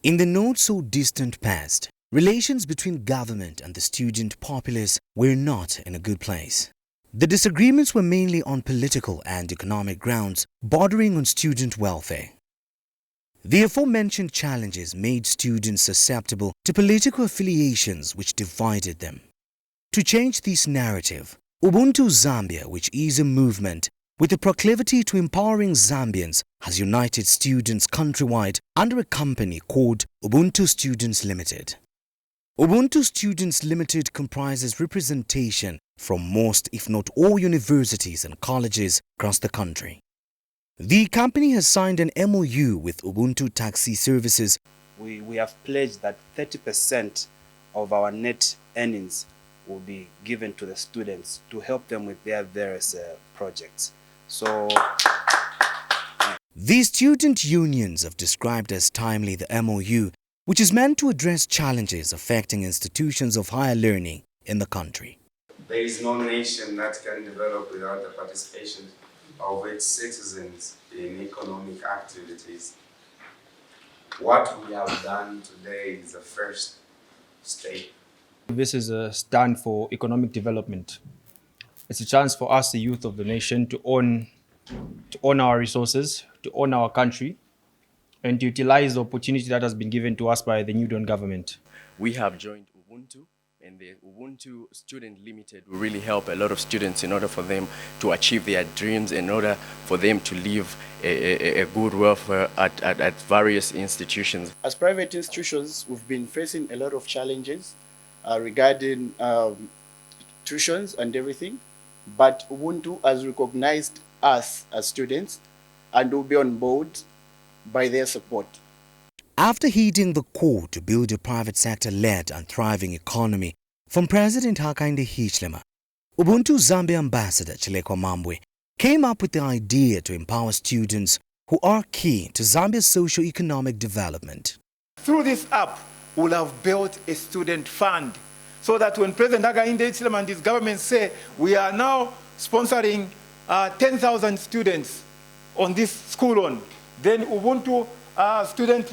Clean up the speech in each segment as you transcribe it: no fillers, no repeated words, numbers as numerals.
In the not-so-distant past, relations between government and the student populace were not in a good place. The disagreements were mainly on political and economic grounds, bordering on student welfare. The aforementioned challenges made students susceptible to political affiliations which divided them. To change this narrative, Ubuntu Zambia, which is a movement with a proclivity to empowering Zambians, has united students countrywide under a company called Ubuntu Students Limited. Ubuntu Students Limited comprises representation from most, if not all, universities and colleges across the country. The company has signed an MOU with Ubuntu Taxi Services. We have pledged that 30% of our net earnings will be given to the students to help them with their various projects. The student unions have described as timely the MOU, which is meant to address challenges affecting institutions of higher learning in the country. There is no nation that can develop without the participation of its citizens in economic activities. What we have done today is the first step. This is a stand for economic development. It's a chance for us, the youth of the nation, to own our resources, to own our country, and to utilize the opportunity that has been given to us by the New Dawn government. We have joined Ubuntu, and the Ubuntu Student Limited will really help a lot of students in order for them to achieve their dreams, in order for them to live a good welfare at various institutions. As private institutions, we've been facing a lot of challenges regarding tuitions and everything, but Ubuntu has recognized us as students and will be on board by their support. After heeding the call to build a private sector-led and thriving economy from President Hakainde Hichilema, Ubuntu Zambia Ambassador Chilekwa Mambwe came up with the idea to empower students who are key to Zambia's socio-economic development. Through this app, we'll have built a student fund so that when President Hakainde Hichilema and his government say we are now sponsoring 10,000 students on this school loan, then Ubuntu Student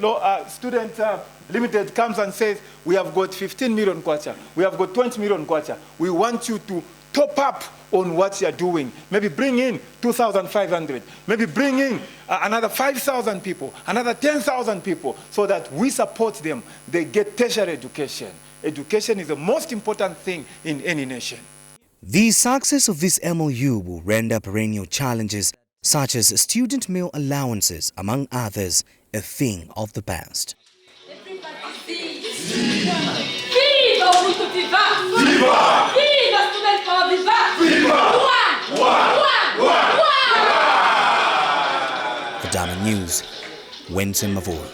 Limited comes and says, we have got 15 million kwacha, we have got 20 million kwacha. We want you to top up on what you're doing. Maybe bring in 2,500, maybe bring in another 5,000 people, another 10,000 people, so that we support them. They get tertiary education. Education is the most important thing in any nation. The success of this MOU will render perennial challenges such as student meal allowances, among others, a thing of the past. Viva Ubuntu, viva! Viva! Viva Student Power, viva! Viva! For Diamond News, Winston Mavor.